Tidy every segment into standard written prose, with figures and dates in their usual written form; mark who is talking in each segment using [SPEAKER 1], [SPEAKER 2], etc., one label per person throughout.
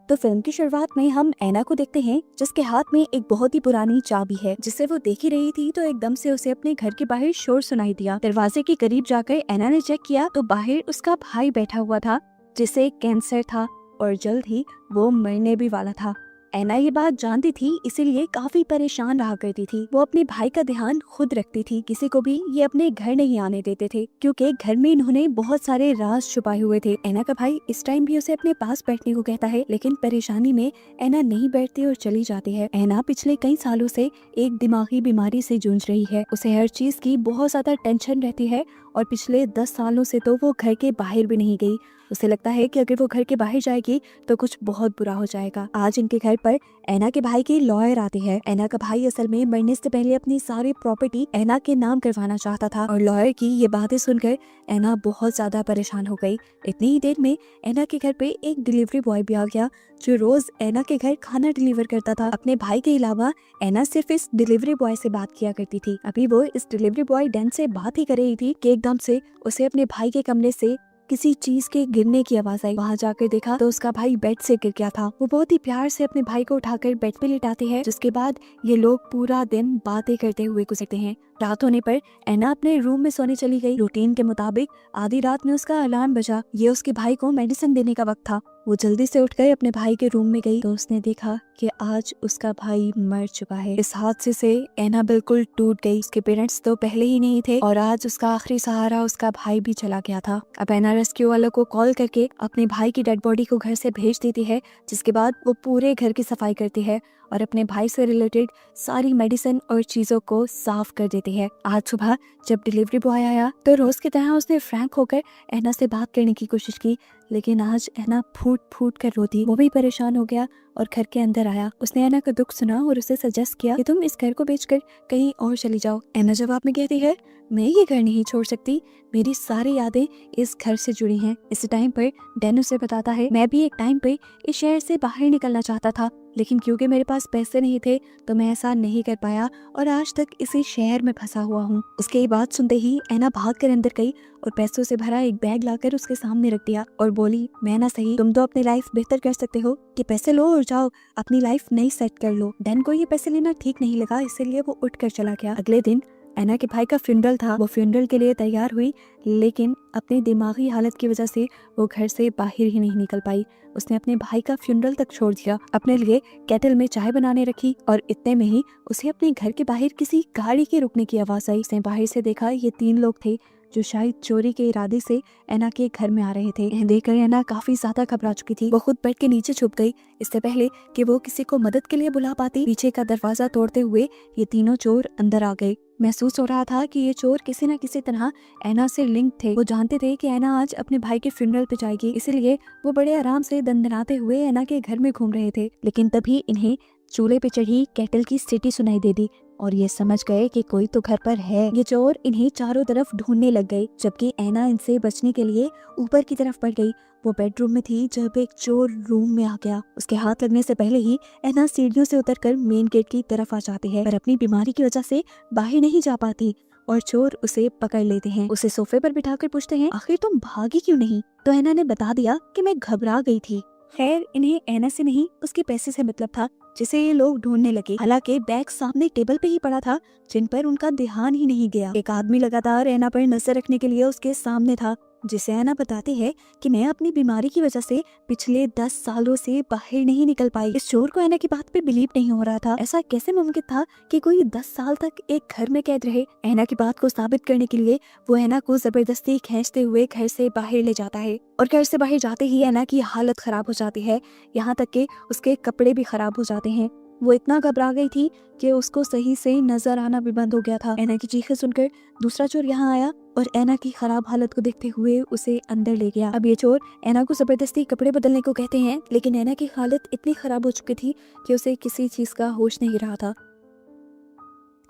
[SPEAKER 1] तो फिल्म की शुरुआत में हम ऐना को देखते हैं जिसके हाथ में एक बहुत ही पुरानी चाबी है जिससे वो देख ही रही थी तो एकदम से उसे अपने घर के बाहर शोर सुनाई दिया। दरवाजे के करीब जाकर ऐना ने चेक किया तो बाहर उसका भाई बैठा हुआ था जिसे कैंसर था और जल्द ही वो मरने भी वाला था। ऐना ये बात जानती थी इसीलिए काफी परेशान रहा करती थी। वो अपने भाई का ध्यान खुद रखती थी, किसी को भी ये अपने घर नहीं आने देते थे क्योंकि घर में इन्होंने बहुत सारे राज छुपाए हुए थे। ऐना का भाई इस टाइम भी उसे अपने पास बैठने को कहता है लेकिन परेशानी में ऐना नहीं बैठती और चली जाती है। ऐना पिछले कई सालों से एक दिमागी बीमारी से जूझ रही है। उसे हर चीज की बहुत ज्यादा टेंशन रहती है और पिछले 10 सालों से तो वो घर के बाहर भी नहीं गई। उसे लगता है कि अगर वो घर के बाहर जाएगी तो कुछ बहुत बुरा हो जाएगा। आज इनके घर पर ऐना के भाई की लॉयर आती है। ऐना का भाई असल में मरने से पहले अपनी सारी प्रॉपर्टी ऐना के नाम करवाना चाहता था और लॉयर की ये बातें सुनकर ऐना बहुत ज्यादा परेशान हो गई। इतनी ही देर में ऐना के घर पे एक डिलीवरी बॉय भी आ गया जो रोज ऐना के घर खाना डिलीवर करता था। अपने भाई के अलावा ऐना सिर्फ इस डिलीवरी बॉय से बात किया करती थी। अभी वो इस डिलीवरी बॉय डैन से बात ही कर रही थी कि एकदम से उसे अपने भाई के कमरे से किसी चीज के गिरने की आवाज आई। वहाँ जाकर देखा तो उसका भाई बेड से गिर गया था। वो बहुत ही प्यार से अपने भाई को उठाकर बेड पे लिटाती है जिसके बाद ये लोग पूरा दिन बातें करते हुए गुजरते हैं। रात होने पर ऐना अपने रूम में सोने चली गई। रूटीन के मुताबिक आधी रात में उसका अलार्म बजा। ये उसके भाई को मेडिसिन देने का वक्त था। वो जल्दी से उठकर अपने भाई के रूम में गई तो उसने देखा कि आज उसका भाई मर चुका है। इस हादसे से ऐना बिल्कुल टूट गई। उसके पेरेंट्स तो पहले ही नहीं थे और आज उसका आखिरी सहारा उसका भाई भी चला गया था। अब ऐना रेस्क्यू वालों को कॉल करके अपने भाई की डेड बॉडी को घर से भेज देती है जिसके बाद वो पूरे घर की सफाई करती है और अपने भाई से रिलेटेड सारी मेडिसिन और चीजों को साफ कर देती है। आज सुबह जब डिलीवरी बॉय आया तो रोज की तरह उसने फ्रैंक होकर ऐना से बात करने की कोशिश की लेकिन आज ऐना फूट फूट कर रोती। वो भी परेशान हो गया और घर के अंदर आया। उसने ऐना का दुख सुना और उसे सजेस्ट किया कि तुम इस घर को बेचकर कहीं और चली जाओ। ऐना जवाब में कहती है मैं ये घर नहीं छोड़ सकती, मेरी सारी यादें इस घर से जुड़ी हैं। इस टाइम पर डैन उसे बताता है मैं भी एक टाइम पे इस शहर से बाहर निकलना चाहता था लेकिन क्योंकि मेरे पास पैसे नहीं थे तो मैं ऐसा नहीं कर पाया और आज तक इसी शहर में फंसा हुआ हूँ। उसके ये बात सुनते ही ऐना भाग कर अंदर गई और पैसों से भरा एक बैग लाकर उसके सामने रख दिया और बोली मैं ना सही, तुम तो अपनी लाइफ बेहतर कर सकते हो कि पैसे लो और जाओ अपनी लाइफ नई सेट कर लो। डैन को ये पैसे लेना ठीक नहीं लगा इसीलिए वो उठ कर चला गया। अगले दिन ऐना के भाई का फ्यूनरल था। वो फ्यूनरल के लिए तैयार हुई लेकिन अपनी दिमागी हालत की वजह से वो घर से बाहर ही नहीं निकल पाई। उसने अपने भाई का फ्यूनरल तक छोड़ दिया, अपने लिए केटल में चाय बनाने रखी और इतने में ही उसे अपने घर के बाहर किसी गाड़ी के रुकने की आवाज आई। उसने बाहर से देखा ये 3 लोग थे जो शायद चोरी के इरादे से ऐना के घर में आ रहे थे। इन्हें देखकर ऐना काफी ज्यादा घबरा चुकी थी। वो खुद बेड के नीचे छुप गई इससे पहले कि वो किसी को मदद के लिए बुला पाती। पीछे का दरवाजा तोड़ते हुए ये तीनों चोर अंदर आ गए। महसूस हो रहा था कि ये चोर किसी न किसी तरह ऐना से लिंक थे। वो जानते थे कि ऐना आज अपने भाई के फ्यूनरल पे जाएगी इसलिए वो बड़े आराम से दंदनाते हुए ऐना के घर में घूम रहे थे। लेकिन तभी इन्हें चूल्हे पे चढ़ी केटल की सीटी सुनाई दे दी और ये समझ गए कि कोई तो घर पर है। ये चोर इन्हें चारों तरफ ढूंढने लग गए जबकि ऐना इनसे बचने के लिए ऊपर की तरफ बढ़ गई। वो बेडरूम में थी जब एक चोर रूम में आ गया। उसके हाथ लगने से पहले ही ऐना सीढ़ियों से उतरकर मेन गेट की तरफ आ जाती है पर अपनी बीमारी की वजह से बाहर नहीं जा पाती और चोर उसे पकड़ लेते हैं। उसे सोफे पर बिठाकर पूछते हैं आखिर तुम भागी क्यों नहीं? तो ऐना ने बता दिया कि मैं घबरा गई थी। खैर इन्हें ऐना से नहीं उसके पैसे से मतलब था जिसे ये लोग ढूंढने लगे। हालांकि बैग सामने टेबल पे ही पड़ा था जिन पर उनका ध्यान ही नहीं गया। एक आदमी लगातार ऐना पर नजर रखने के लिए उसके सामने था जिसे ऐना बताती है कि मैं अपनी बीमारी की वजह से पिछले 10 सालों से बाहर नहीं निकल पाई। इस चोर को ऐना की बात पे बिलीव नहीं हो रहा था। ऐसा कैसे मुमकिन था कि कोई 10 साल तक एक घर में कैद रहे? ऐना की बात को साबित करने के लिए वो ऐना को जबरदस्ती खींचते हुए घर से बाहर ले जाता है और घर से बाहर जाते ही ऐना की हालत खराब हो जाती है, यहाँ तक कि उसके कपड़े भी खराब हो जाते हैं। वो इतना घबरा गई थी कि उसको सही से नजर आना भी बंद हो गया था। ऐना की चीखें सुनकर दूसरा चोर यहाँ आया और ऐना की खराब हालत को देखते हुए उसे अंदर ले गया। अब ये चोर ऐना को जबरदस्ती कपड़े बदलने को कहते हैं लेकिन ऐना की हालत इतनी खराब हो चुकी थी कि उसे किसी चीज का होश नहीं रहा था।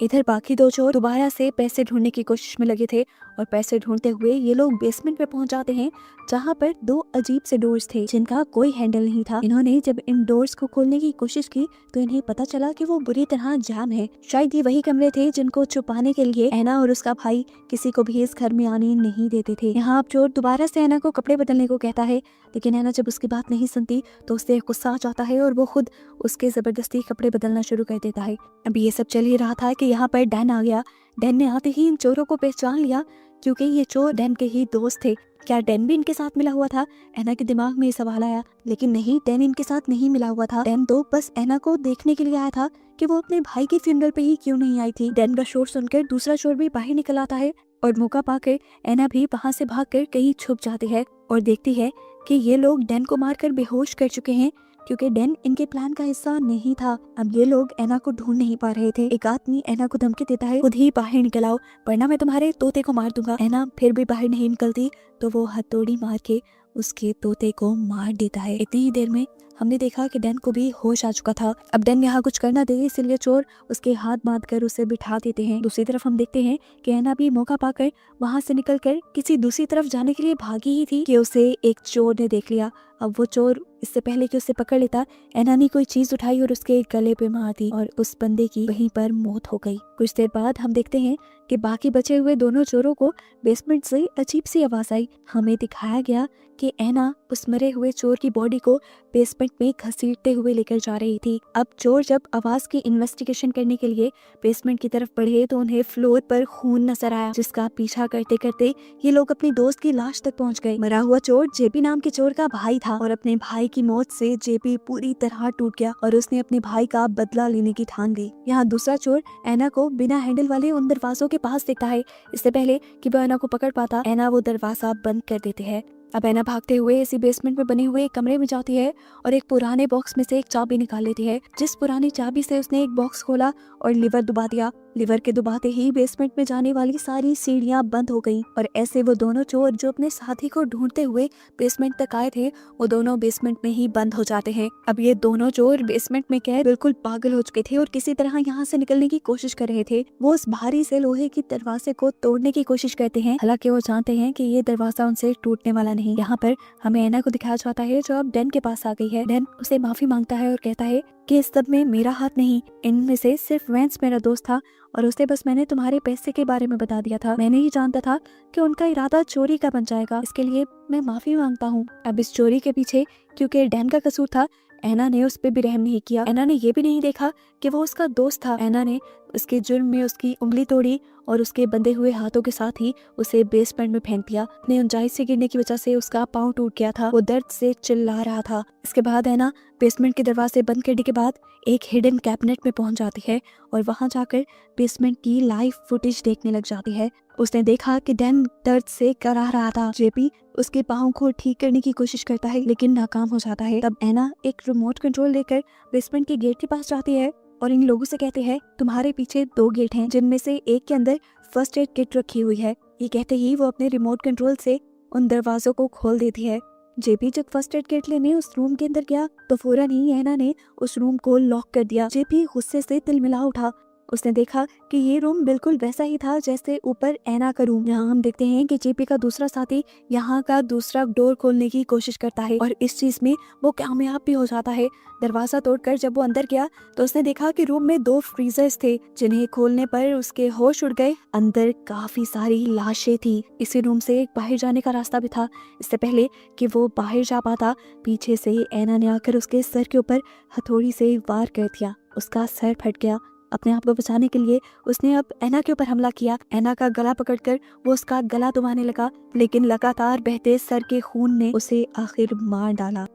[SPEAKER 1] इधर बाकी दो चोर दोबारा से पैसे ढूंढने की कोशिश में लगे थे और पैसे ढूंढते हुए ये लोग बेसमेंट पे पहुंच जाते हैं, जहाँ पर दो अजीब से डोर्स थे जिनका कोई हैंडल नहीं था। इन्होंने जब इन डोर्स को खोलने की कोशिश की तो इन्हें पता चला कि वो बुरी तरह जाम है। शायद ये वही कमरे थे जिनको छुपाने के लिए ऐना और उसका भाई किसी को भी इस घर में आने नहीं देते थे। यहाँ अब चोर दोबारा से ऐना को कपड़े बदलने को कहता है, लेकिन ऐना जब उसकी बात नहीं सुनती तो उससे गुस्सा आ जाता है और वो खुद उसके जबरदस्ती कपड़े बदलना शुरू कर देता है। अब ये सब चल ही रहा था कि यहाँ पर डैन आ गया। डैन ने आते ही इन चोरों को पहचान लिया क्योंकि ये चोर डैन के ही दोस्त थे। क्या डैन भी इनके साथ मिला हुआ था? ऐना के दिमाग में ये सवाल आया, लेकिन नहीं, डैन इनके साथ नहीं मिला हुआ था। डैन तो बस ऐना को देखने के लिए आया था कि वो अपने भाई के फ्यूनरल पे ही क्यों नहीं आई थी। डैन का शोर सुनकर दूसरा चोर भी बाहर निकल आता है और मौका पाकर ऐना भी वहाँ से भागकर कहीं छुप जाती है और देखती है कि ये लोग डैन को मारकर बेहोश कर चुके हैं क्योंकि डैन इनके प्लान का हिस्सा नहीं था। अब ये लोग ऐना को ढूंढ नहीं पा रहे थे। एक आदमी ऐना को धमकी देता है, खुद ही बाहर निकल आओ वरना मैं तुम्हारे तोते को मार दूंगा। ऐना फिर भी बाहर नहीं निकलती तो वो हथौड़ी मार के उसके तोते को मार देता है। इतनी ही देर में हमने देखा कि डैन को भी होश आ चुका था। अब डैन यहाँ कुछ करना दे इसलिए चोर उसके हाथ बांध कर उसे बिठा देते हैं। दूसरी तरफ हम देखते हैं कि ऐना भी मौका पाकर वहाँ से निकलकर किसी दूसरी तरफ जाने के लिए भागी ही थी कि उसे एक चोर ने देख लिया। अब वो चोर इससे पहले कि उसे पकड़ लेता, ऐना ने कोई चीज उठाई और उसके गले पे मार दी और उस बंदे की वहीं पर मौत हो गई। कुछ देर बाद हम देखते हैं कि बाकी बचे हुए दोनों चोरों को बेसमेंट से अजीब सी आवाज आई। हमें दिखाया गया कि ऐना उस मरे हुए चोर की बॉडी को बेसमेंट में घसीटते हुए लेकर जा रही थी। अब चोर जब आवाज की इन्वेस्टिगेशन करने के लिए बेसमेंट की तरफ बढ़े तो उन्हें फ्लोर पर खून नजर आया, जिसका पीछा करते करते ये लोग अपनी दोस्त की लाश तक पहुंच गए। मरा हुआ चोर जेपी नाम के चोर का भाई था और अपने भाई की मौत से जेपी पूरी तरह टूट गया और उसने अपने भाई का बदला लेने की ठान ली। यहाँ दूसरा चोर ऐना को बिना हैंडल वाले उन दरवाजों के पास देखता है। इससे पहले कि वो ऐना को पकड़ पाता, ऐना वो दरवाजा बंद कर देते हैं। अब ऐना भागते हुए इसी बेसमेंट में बने हुए एक कमरे में जाती है और एक पुराने बॉक्स में से एक चाबी निकाल लेती है, जिस पुरानी चाबी से उसने एक बॉक्स खोला और लीवर दबा दिया। लीवर के दबाते ही बेसमेंट में जाने वाली सारी सीढ़ियां बंद हो गईं और ऐसे वो दोनों चोर जो अपने साथी को ढूंढते हुए बेसमेंट तक आए थे वो दोनों बेसमेंट में ही बंद हो जाते हैं। अब ये दोनों चोर बेसमेंट में कैद बिल्कुल पागल हो चुके थे और किसी तरह यहाँ से निकलने की कोशिश कर रहे थे। वो उस भारी से लोहे की दरवाजे को तोड़ने की कोशिश करते हैं, हालांकि वो जानते हैं कि ये दरवाजा उनसे टूटने वाला नहीं। यहाँ पर हमें ऐना को दिखाया जाता है जो अब डैन के पास आ गई है। डैन उसे माफी मांगता है और कहता है कि इस सब में मेरा हाथ नहीं, इनमें से सिर्फ वेंस मेरा दोस्त था और उसे बस मैंने तुम्हारे पैसे के बारे में बता दिया था। मैंने ही जानता था कि उनका इरादा चोरी का बन जाएगा, इसके लिए मैं माफी मांगता हूँ। अब इस चोरी के पीछे क्योंकि डैन का कसूर था, ऐना ने उस पे भी रहम नहीं किया। ऐना ने ये भी नहीं देखा कि वो उसका दोस्त था। ऐना ने उसके जुर्म में उसकी उंगली तोड़ी और उसके बंधे हुए हाथों के साथ ही उसे बेसमेंट में फेंक दिया। अपने ऊंचाई से गिरने की वजह से उसका पाँव टूट गया था, वो दर्द से चिल्ला रहा था। इसके बाद ऐना बेसमेंट के दरवाजे बंद करने के बाद एक हिडन कैबिनेट में पहुंच जाती है और वहां जाकर बेसमेंट की लाइव फुटेज देखने लग जाती है। उसने देखा कि डैन दर्द से कराह रहा था। जेपी उसके पाँव को ठीक करने की कोशिश करता है लेकिन नाकाम हो जाता है। तब ऐना एक रिमोट कंट्रोल लेकर बेसमेंट के गेट के पास जाती है और इन लोगों से कहते हैं तुम्हारे पीछे 2 गेट हैं जिनमें से एक के अंदर फर्स्ट एड किट रखी हुई है। ये कहते ही वो अपने रिमोट कंट्रोल से उन दरवाजों को खोल देती है। जेपी जब फर्स्ट एड किट लेने उस रूम के अंदर गया तो फौरन ही ऐना ने उस रूम को लॉक कर दिया। जेपी गुस्से से तिलमिला उठा। उसने देखा कि ये रूम बिल्कुल वैसा ही था जैसे ऊपर ऐना का रूम। यहाँ हम देखते हैं कि जेपी का दूसरा साथी यहाँ का दूसरा डोर खोलने की कोशिश करता है और इस चीज में वो कामयाब भी हो जाता है। दरवाजा तोड़कर जब वो अंदर गया तो उसने देखा कि रूम में 2 फ्रीजर्स थे जिन्हें खोलने पर उसके होश उड़ गए। अंदर काफी सारी लाशें थी। इसी रूम से एक बाहर जाने का रास्ता भी था। इससे पहले कि वो बाहर जा पाता, पीछे से ऐना ने आकर उसके सर के ऊपर हथौड़ी से वार कर दिया। उसका सर फट गया। अपने आप को बचाने के लिए उसने अब ऐना के ऊपर हमला किया। ऐना का गला पकड़कर वो उसका गला दबाने लगा, लेकिन लगातार बहते सर के खून ने उसे आखिर मार डाला।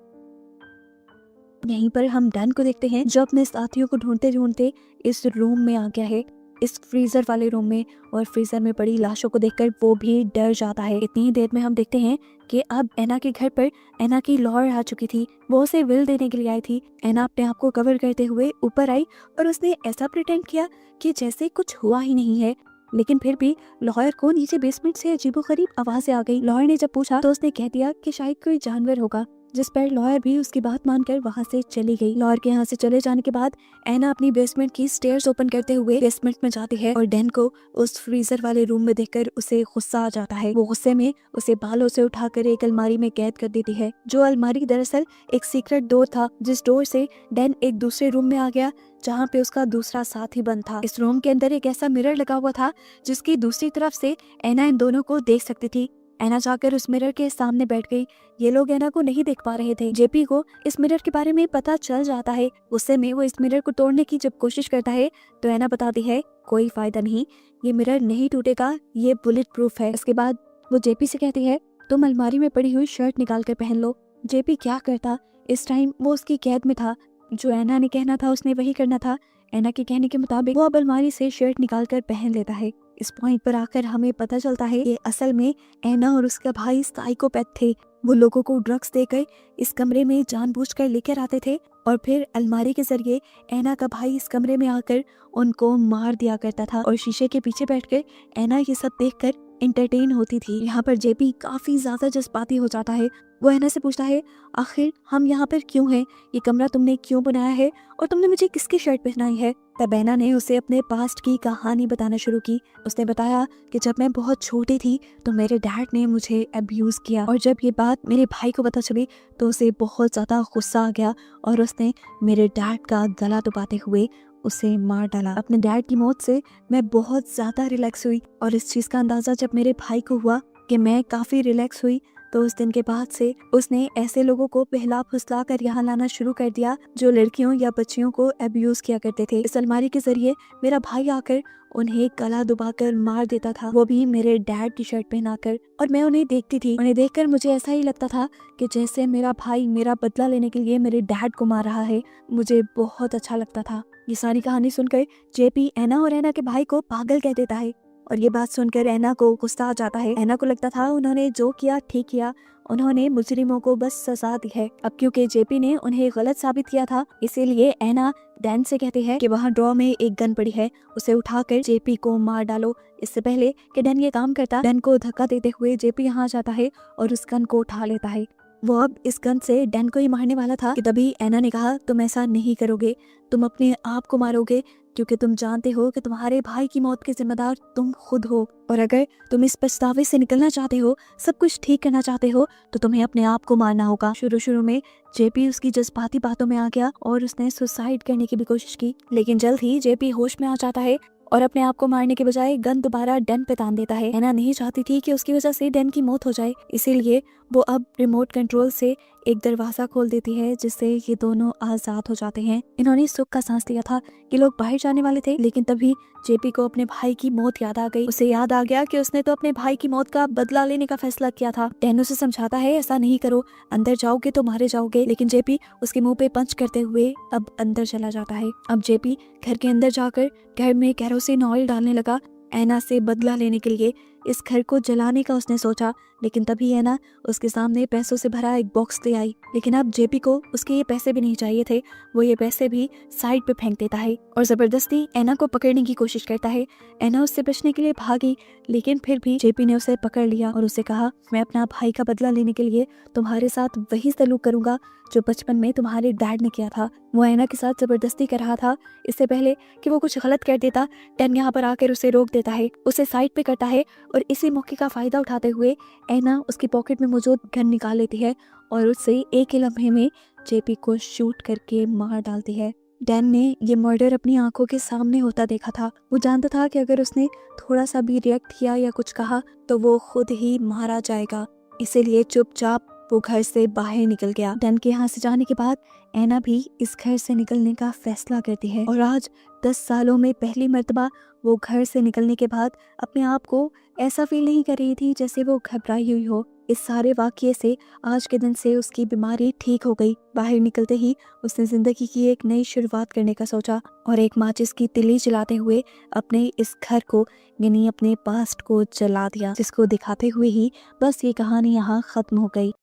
[SPEAKER 1] यहीं पर हम डैन को देखते हैं जो अपने साथियों को ढूंढते ढूंढते इस रूम में आ गया है, इस फ्रीजर वाले रूम में, और फ्रीजर में पड़ी लाशों को देखकर वो भी डर जाता है। इतनी देर में हम देखते हैं कि अब ऐना के घर पर ऐना की लॉर आ चुकी थी। वो उसे विल देने के लिए आई थी। ऐना अपने आप को कवर करते हुए ऊपर आई और उसने ऐसा प्रिटेंड किया कि जैसे कुछ हुआ ही नहीं है, लेकिन फिर भी लॉयर को नीचे बेसमेंट से अजीबोगरीब आवाजें आ गई। लॉयर ने जब पूछा तो उसने कह दिया कि शायद कोई जानवर होगा। जिस पर लॉयर भी उसकी बात मानकर वहाँ से चली गई। लॉयर के यहाँ से चले जाने के बाद एना अपनी बेसमेंट की स्टेयर्स ओपन करते हुए बेसमेंट में जाती है और डैन को उस फ्रीजर वाले रूम में देखकर उसे गुस्सा आ जाता है। वो गुस्से में उसे बालों से उठाकर एक अलमारी में कैद कर देती है, जो अलमारी दरअसल एक सीक्रेट डोर था, जिस डोर से डैन एक दूसरे रूम में आ गया जहाँ पे उसका दूसरा साथी बंद था। इस रूम के अंदर एक ऐसा मिरर लगा हुआ था जिसकी दूसरी तरफ से एना इन दोनों को देख सकती थी। एना जाकर उस मिरर के सामने बैठ गई। ये लोग एना को नहीं देख पा रहे थे। जेपी को इस मिरर के बारे में पता चल जाता है। गुस्से में वो इस मिरर को तोड़ने की जब कोशिश करता है तो एना बताती है कोई फायदा नहीं, ये मिरर नहीं टूटेगा, ये बुलेट प्रूफ है। इसके बाद वो जेपी से कहती है तुम अलमारी में पड़ी हुई शर्ट निकाल कर पहन लो। जेपी क्या करता, इस टाइम वो उसकी कैद में था। जो एना ने कहना था उसने वही करना था। एना के कहने के मुताबिक वो अब अलमारी से शर्ट निकाल कर पहन लेता है। इस पॉइंट पर आकर हमें पता चलता है कि असल में एना और उसका भाई साइकोपैथ थे। वो लोगों को ड्रग्स देकर इस कमरे में जानबूझकर लेकर आते थे और फिर अलमारी के जरिए एना का भाई इस कमरे में आकर उनको मार दिया करता था और शीशे के पीछे बैठकर एना ये सब देखकर इंटरटेन होती थी। यहाँ पर जेपी काफी ज्यादा जज्बाती हो जाता है। वो एना से पूछता है आखिर हम यहाँ पर क्यों हैं, ये कमरा तुमने क्यों बनाया है और तुमने मुझे किसकी शर्ट पहनाई है। तब एना ने उसे अपने पास्ट की कहानी बताना शुरू की। उसने बताया कि जब मैं बहुत छोटी थी तो मेरे डैड ने मुझे अब्यूज किया और जब ये बात मेरे भाई को पता चली तो उसे बहुत ज्यादा गुस्सा आ गया और उसने मेरे डैड का गला दबाते हुए उसे मार डाला। अपने डैड की मौत से मैं बहुत ज्यादा रिलैक्स हुई और इस चीज का अंदाजा जब मेरे भाई को हुआ कि मैं काफी रिलैक्स हुई तो उस दिन के बाद से उसने ऐसे लोगों को बहला फुसला कर यहाँ लाना शुरू कर दिया जो लड़कियों या बच्चियों को अब्यूज किया करते थे। इस अलमारी के जरिए मेरा भाई आकर उन्हें गला दबाकर मार देता था, वो भी मेरे डैड की शर्ट पहनाकर, और मैं उन्हें देखती थी। उन्हें देखकर मुझे ऐसा ही लगता था कि जैसे मेरा भाई मेरा बदला लेने के लिए मेरे डैड को मार रहा है। मुझे बहुत अच्छा लगता था। ये सारी कहानी सुनकर जेपी एना और एना के भाई को पागल कह देता है और ये बात सुनकर एना को गुस्सा आ जाता है। एना को लगता था उन्होंने जो किया ठीक किया, उन्होंने मुजरिमों को बस सजा दी है। अब क्योंकि जेपी ने उन्हें गलत साबित किया था इसीलिए एना डैन से कहती है कि वहाँ ड्रॉ में एक गन पड़ी है, उसे उठाकर जेपी को मार डालो। इससे पहले कि डैन ये काम करता, डैन को धक्का देते हुए जेपी यहाँ जाता है और उस गन को उठा लेता है। वो अब इस गन से डैन को ही मारने वाला था कि तभी एना ने कहा तुम ऐसा नहीं करोगे, तुम अपने आप को मारोगे क्योंकि तुम जानते हो कि तुम्हारे भाई की मौत के जिम्मेदार तुम खुद हो और अगर तुम इस पछतावे से निकलना चाहते हो, सब कुछ ठीक करना चाहते हो तो तुम्हें अपने आप को मारना होगा। शुरू में जेपी उसकी जज्बाती बातों में आ गया और उसने सुसाइड करने की भी कोशिश की, लेकिन जल्द ही जेपी होश में आ जाता है और अपने आप को मारने के बजाय गन दोबारा डैन पे तान देता है। एना नहीं चाहती थी कि उसकी वजह से डैन की मौत हो जाए, इसीलिए वो अब रिमोट कंट्रोल से एक दरवाजा खोल देती है जिससे ये दोनों आजाद हो जाते हैं। इन्होंने सुख का सांस लिया था कि लोग बाहर जाने वाले थे, लेकिन तभी जेपी को अपने भाई की मौत याद आ गई। उसे याद आ गया कि उसने तो अपने भाई की मौत का बदला लेने का फैसला किया था। डैन उसे समझाता है ऐसा नहीं करो, अंदर जाओगे तो मारे जाओगे, लेकिन जेपी उसके मुंह पे पंच करते हुए अब अंदर चला जाता है। अब जेपी घर के अंदर जाकर घर में केरोसिन ऑयल डालने लगा एना से बदला लेने के लिए। इस घर को जलाने का उसने सोचा, लेकिन तभी एना उसके सामने पैसों से भरा एक बॉक्स ले आई। लेकिन अब जेपी को उसके ये पैसे भी नहीं चाहिए थे, वो ये पैसे भी साइड पे फेंक देता है और जबरदस्ती एना को पकड़ने की कोशिश करता है। एना उससे बचने के लिए भागी, लेकिन फिर भी जेपी ने उसे पकड़ लिया और उसे कहा मैं अपना भाई का बदला लेने के लिए तुम्हारे साथ वही सलूक करूंगा जो बचपन में तुम्हारे डैड ने किया था। वो एना के साथ जबरदस्ती कर रहा था। इससे पहले कि वो कुछ गलत कर देता, डैन यहाँ पर आकर उसे रोक देता है, उसे साइड पे करता है और इसी मौके का फायदा उठाते हुए एना उसकी पॉकेट में मौजूद गन निकाल लेती है और उससे एक ही लम्हे में जेपी को शूट करके मार डालती है। डैन ने ये मर्डर अपनी आंखों के सामने होता देखा था। वो जानता था कि अगर उसने थोड़ा सा भी रिएक्ट किया या कुछ कहा तो वो खुद ही मारा जाएगा, इसीलिए चुपचाप वो घर से बाहर निकल गया। डैन के यहाँ से जाने के बाद एना भी इस घर से निकलने का फैसला करती है और आज 10 सालों में पहली मर्तबा वो घर से निकलने के बाद अपने आप को ऐसा फील नहीं कर रही थी जैसे वो घबराई हुई हो। इस सारे वाकये से आज के दिन से उसकी बीमारी ठीक हो गई। बाहर निकलते ही उसने जिंदगी की एक नई शुरुआत करने का सोचा और एक माचिस की तिली जलाते हुए अपने इस घर को यानी अपने पास्ट को जला दिया, जिसको दिखाते हुए ही बस ये कहानी यहाँ खत्म हो गई।